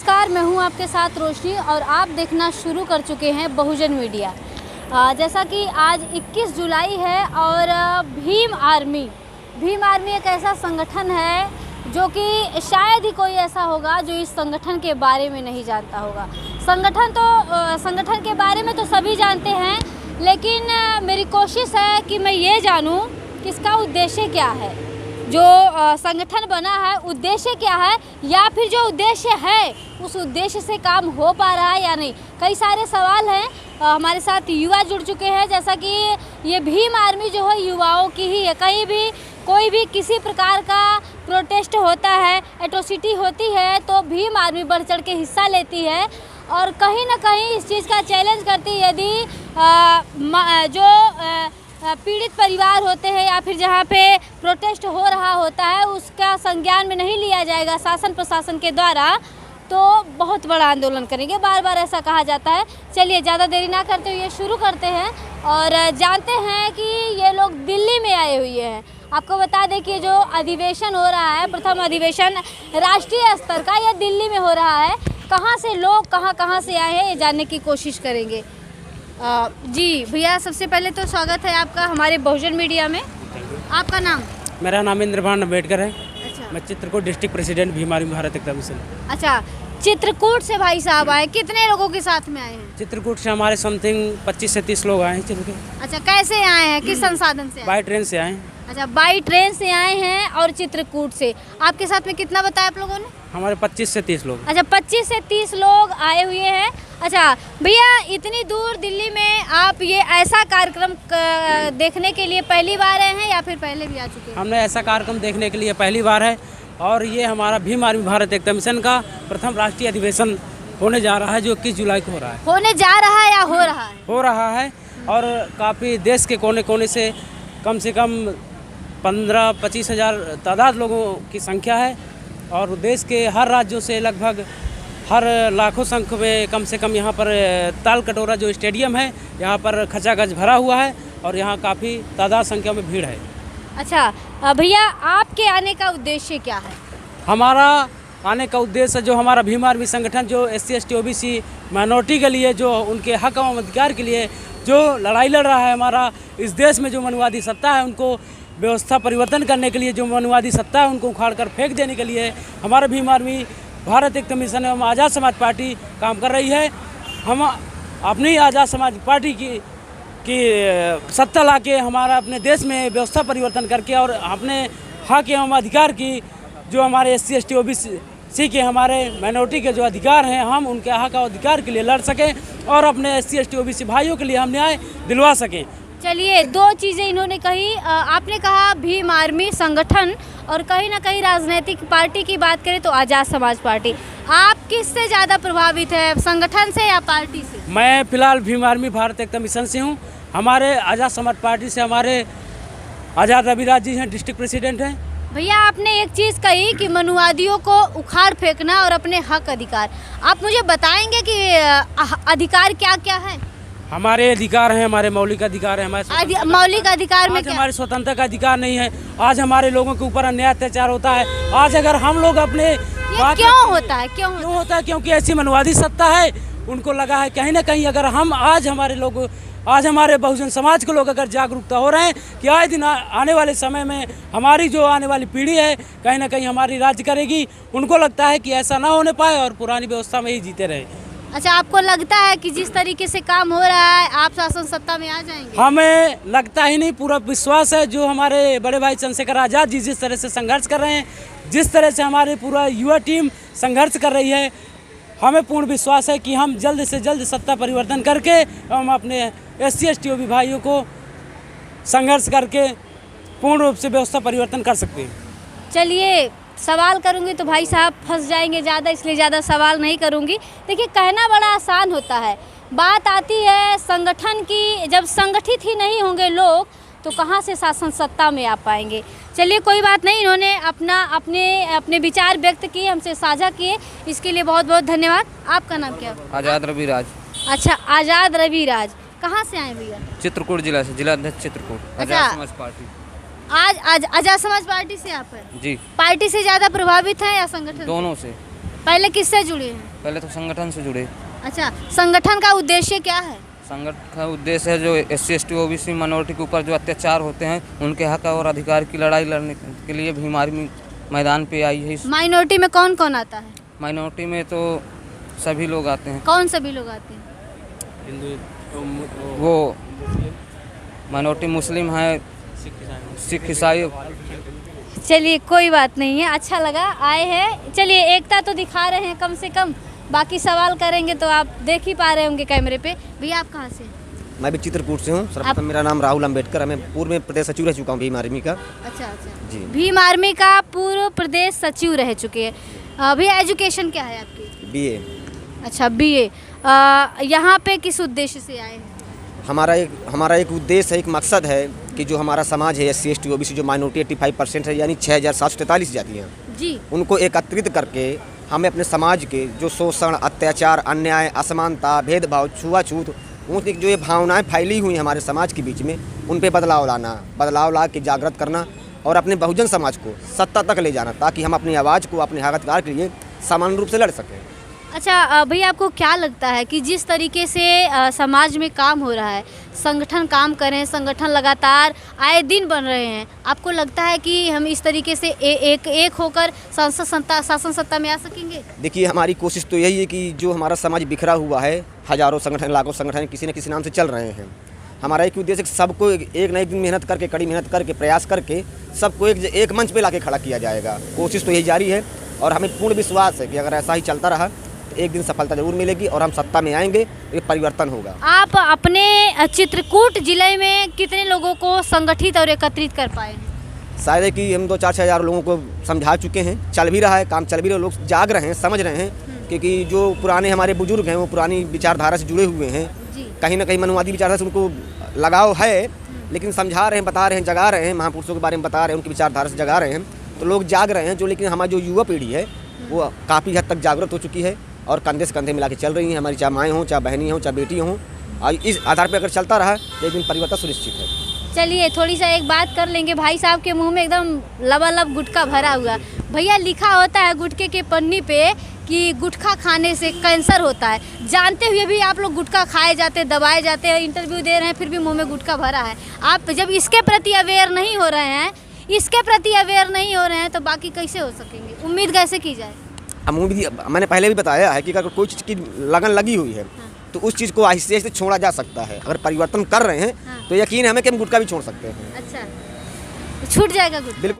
नमस्कार, मैं हूं आपके साथ रोशनी और आप देखना शुरू कर चुके हैं बहुजन मीडिया। जैसा कि आज 21 जुलाई है और भीम आर्मी एक ऐसा संगठन है जो कि शायद ही कोई ऐसा होगा जो इस संगठन के बारे में नहीं जानता होगा। संगठन के बारे में तो सभी जानते हैं, लेकिन मेरी कोशिश है कि मैं ये जानूं कि इसका उद्देश्य क्या है, जो संगठन बना है उद्देश्य क्या है, या फिर जो उद्देश्य है उस उद्देश्य से काम हो पा रहा है या नहीं। कई सारे सवाल हैं। हमारे साथ युवा जुड़ चुके हैं, जैसा कि ये भीम आर्मी जो है युवाओं की ही है। कहीं भी कोई भी किसी प्रकार का प्रोटेस्ट होता है, एट्रोसिटी होती है, तो भीम आर्मी बढ़ चढ़ के हिस्सा लेती है और कहीं ना कहीं इस चीज़ का चैलेंज करती है। यदि पीड़ित परिवार होते हैं या फिर जहाँ पे प्रोटेस्ट हो रहा होता है उसका संज्ञान में नहीं लिया जाएगा शासन प्रशासन के द्वारा, तो बहुत बड़ा आंदोलन करेंगे। बार बार ऐसा कहा जाता है। चलिए ज़्यादा देरी ना करते हुए शुरू करते हैं और जानते हैं कि ये लोग दिल्ली में आए हुए हैं। आपको बता दें कि जो अधिवेशन हो रहा है, प्रथम अधिवेशन राष्ट्रीय स्तर का, यह दिल्ली में हो रहा है। कहाँ से लोग कहाँ से आए हैं ये जानने की कोशिश करेंगे। जी भैया, सबसे पहले तो स्वागत है आपका हमारे बहुजन मीडिया में। आपका नाम? मेरा नाम इंद्रभान अम्बेडकर है। अच्छा, मैं Chitrakoot district president Bhim Army Bharat Ekta Mission. अच्छा, चित्रकूट से भाई साहब आए, कितने लोगों के साथ में आए हैं? चित्रकूट से हमारे समथिंग 25 से 30 लोग आए हैं चित्रकूट। अच्छा, कैसे आए हैं, किस संसाधन से आए? बाई ट्रेन से आए हैं। अच्छा, बाई ट्रेन से आए हैं और चित्रकूट से। आपके साथ में कितना बताया आप लोगों ने? हमारे 25 से 30 लोग। अच्छा, 25 से 30 लोग आए हुए हैं। अच्छा भैया, इतनी दूर दिल्ली में आप ये ऐसा कार्यक्रम देखने के लिए पहली बार आए हैं या फिर पहले भी आ चुके हैं? हमने ऐसा कार्यक्रम देखने के लिए पहली बार है और ये हमारा भीम आर्मी भारत एकता मिशन का प्रथम राष्ट्रीय अधिवेशन होने जा रहा है, जो 21 जुलाई को हो रहा है। होने जा रहा है या हो रहा है? हो रहा है और काफ़ी देश के कोने कोने से कम 15-25 हज़ार तादाद लोगों की संख्या है और देश के हर राज्यों से लगभग हर लाखों संख्या में कम से कम यहाँ पर ताल कटोरा जो स्टेडियम है यहाँ पर खचाखच भरा हुआ है और यहाँ काफ़ी तादाद संख्या में भीड़ है। अच्छा भैया, आपके आने का उद्देश्य क्या है? हमारा आने का उद्देश्य जो हमारा भीम आर्मी संगठन जो SC ST OBC माइनॉरिटी के लिए, जो उनके हक एवं अधिकार के लिए जो लड़ाई लड़ रहा है, हमारा इस देश में जो मनुवादी सत्ता है उनको व्यवस्था परिवर्तन करने के लिए, जो मनुवादी सत्ता है उनको उखाड़ कर फेंक देने के लिए हमारा भीम आर्मी भारत एकता मिशन एवं आज़ाद समाज पार्टी काम कर रही है। हम अपनी आज़ाद समाज पार्टी की सत्ता लाके हमारा अपने देश में व्यवस्था परिवर्तन करके और अपने हक एवं अधिकार की, जो हमारे SC ST OBC के हमारे माइनॉरिटी के जो अधिकार हैं, हम उनके हक और अधिकार के लिए लड़ सकें और अपने SC ST OBC भाइयों के लिए हम न्याय दिलवा सकें। चलिए, दो चीज़ें इन्होंने कही। आपने कहा भीम आर्मी संगठन और कहीं ना कहीं राजनीतिक पार्टी की बात करें तो आज़ाद समाज पार्टी। आप किससे ज़्यादा प्रभावित है, संगठन से या पार्टी से? मैं फिलहाल भीम आर्मी भारत एकता मिशन से हूँ। हमारे आज़ाद समाज पार्टी से हमारे आज़ाद रविराज जी हैं, डिस्ट्रिक्ट प्रेसिडेंट हैं। भैया, आपने एक चीज़ कही कि मनुवादियों को उखाड़ फेंकना और अपने हक अधिकार। आप मुझे बताएंगे कि अधिकार क्या क्या है? हमारे अधिकार हैं, हमारे मौलिक अधिकार हैं। हमारे मौलिक अधिकार में क्या? हमारे स्वतंत्रता का अधिकार नहीं है। आज हमारे लोगों के ऊपर अन्याय अत्याचार होता है। आज अगर हम लोग अपने क्यों होता है? क्यों होता है? क्योंकि ऐसी मनवादी सत्ता है, उनको लगा है कहीं ना कहीं अगर हम आज हमारे बहुजन समाज के लोग अगर जागरूकता हो रहे हैं कि आए दिन आने वाले समय में हमारी जो आने वाली पीढ़ी है कहीं ना कहीं हमारी राज्य करेगी, उनको लगता है कि ऐसा ना होने पाए और पुरानी व्यवस्था में ही जीते रहे। अच्छा, आपको लगता है कि जिस तरीके से काम हो रहा है आप शासन सत्ता में आ जाएंगे? हमें लगता ही नहीं, पूरा विश्वास है। जो हमारे बड़े भाई चंद्रशेखर आज़ाद जी जिस तरह से संघर्ष कर रहे हैं, जिस तरह से हमारी पूरा युवा टीम संघर्ष कर रही है, हमें पूर्ण विश्वास है कि हम जल्द से जल्द सत्ता परिवर्तन करके हम अपने SC ST OBC भाइयों को संघर्ष करके पूर्ण रूप से व्यवस्था परिवर्तन कर सकते हैं। चलिए, सवाल करूंगी तो भाई साहब फंस जाएंगे ज़्यादा, इसलिए ज़्यादा सवाल नहीं करूंगी। देखिए, कहना बड़ा आसान होता है, बात आती है संगठन की। जब संगठित ही नहीं होंगे लोग तो कहाँ से शासन सत्ता में आ पाएंगे। चलिए, कोई बात नहीं, इन्होंने अपने विचार व्यक्त किए, हमसे साझा किए, इसके लिए बहुत बहुत धन्यवाद। आपका नाम क्या है? आज़ाद रविराज। अच्छा, आज़ाद रविराज, कहाँ से आए भैया? चित्रकूट जिला से, जिला अध्यक्ष चित्रकूट, आज़ाद समाज पार्टी। आज आज़ाद समाज पार्टी से आप हैं? जी। पार्टी से ज़्यादा प्रभावित है या संगठन? दोनों से। पहले किससे जुड़े हैं? पहले तो संगठन से जुड़े। अच्छा, संगठन का उद्देश्य क्या है? संगठन का उद्देश्य है जो SC/ST OBC माइनॉरिटी के ऊपर जो अत्याचार होते हैं उनके हक और अधिकार की लड़ाई लड़ने के लिए भीम आर्मी मैदान पे आई है। माइनॉरिटी में कौन कौन आता है? माइनॉरिटी में तो सभी लोग आते हैं। कौन सभी लोग आते हैं? वो माइनॉरिटी मुस्लिम है, सिख ईसाई। चलिए कोई बात नहीं है, अच्छा लगा आए हैं। चलिए एकता तो दिखा रहे हैं कम से कम, बाकी सवाल करेंगे तो आप देख ही पा रहे होंगे कैमरे पे। भैया आप कहाँ से? मैं भी चित्रकूट से हूँ। सर्वप्रथम मेरा नाम राहुल अंबेडकर है। मैं पूर्व में प्रदेश सचिव रह चुका हूँ भीम आर्मी का। अच्छा अच्छा जी। भीम आर्मी का पूर्व प्रदेश सचिव रह चुके हैं। भैया एजुकेशन क्या है आपकी? BA। अच्छा BA। यहाँ पे किस उद्देश्य से आए हैं? हमारा एक उद्देश्य है, एक मकसद है कि जो हमारा समाज है SC/ST OBC जो माइनॉरिटी 85% है, यानी 6743 जातियाँ, जी उनको एकत्रित करके हमें अपने समाज के जो शोषण, अत्याचार, अन्याय, असमानता, भेदभाव, छुआछूत, ऊँच नीच जो ये भावनाएं फैली हुई हैं हमारे समाज के बीच में, उन पे बदलाव ला के जागृत करना और अपने बहुजन समाज को सत्ता तक ले जाना, ताकि हम अपनी आवाज़ को, अपने हक अधिकार के लिए समान रूप से लड़ सकें। अच्छा भैया आपको क्या लगता है कि जिस तरीके से समाज में काम हो रहा है, संगठन काम कर रहे हैं, संगठन लगातार आए दिन बन रहे हैं, आपको लगता है कि हम इस तरीके से एक होकर शासन सत्ता में आ सकेंगे? देखिए, हमारी कोशिश तो यही है कि जो हमारा समाज बिखरा हुआ है, हजारों संगठन, लाखों संगठन किसी न किसी नाम से चल रहे हैं। हमारा एक उद्देश्य सबको एक न एक दिन मेहनत करके, कड़ी मेहनत करके, प्रयास करके सबको एक मंच पे लाके खड़ा किया जाएगा। कोशिश तो यही जारी है और हमें पूर्ण विश्वास है कि अगर ऐसा ही चलता रहा तो एक दिन सफलता जरूर मिलेगी और हम सत्ता में आएंगे, ये परिवर्तन होगा। आप अपने चित्रकूट जिले में कितने लोगों को संगठित और एकत्रित कर पाए हैं? शायद है कि हम 2-4 हज़ार लोगों को समझा चुके हैं, चल भी रहा है काम, चल भी रहा है, लोग जाग रहे हैं, समझ रहे हैं, क्योंकि जो पुराने हमारे बुजुर्ग हैं वो पुरानी विचारधारा से जुड़े हुए हैं। कहीं ना कहीं मनुवादी विचारधारा से उनको लगाव है, लेकिन समझा रहे हैं, बता रहे हैं, जगा रहे हैं, महापुरुषों के बारे में बता रहे हैं, उनकी विचारधारा से जगा रहे हैं, तो लोग जाग रहे हैं। जो लेकिन हमारी जो युवा पीढ़ी है वो काफ़ी हद तक जागरूक हो चुकी है और कंधे से कंधे मिला के चल रही हैं। हमारी चाहे माएँ हों, चाहे बहनी हों, चाहे बेटी हों, और इस आधार पर अगर चलता रहा तो एक दिन परिवर्तन सुनिश्चित है। चलिए थोड़ी सा एक बात कर लेंगे। भाई साहब के मुंह में एकदम लबालब गुटखा भरा हुआ। भैया लिखा होता है गुटखे के पन्नी पे कि गुटखा खाने से कैंसर होता है, जानते हुए भी आप लोग गुटखा खाए जाते, दबाए जाते हैं, इंटरव्यू दे रहे हैं, फिर भी मुंह में गुटखा भरा है। आप जब इसके प्रति अवेयर नहीं हो रहे हैं, तो बाकी कैसे हो सकेंगे? उम्मीद कैसे की जाए? मैंने पहले भी बताया है कि अगर कोई चीज़ की लगन लगी हुई है तो उस चीज़ को आहिस्ते आहिस्ते छोड़ा जा सकता है। अगर परिवर्तन कर रहे हैं तो यकीन है हमें कि हम गुटखा भी छोड़ सकते हैं। अच्छा, छूट जाएगा गुटखा? बिल्कुल।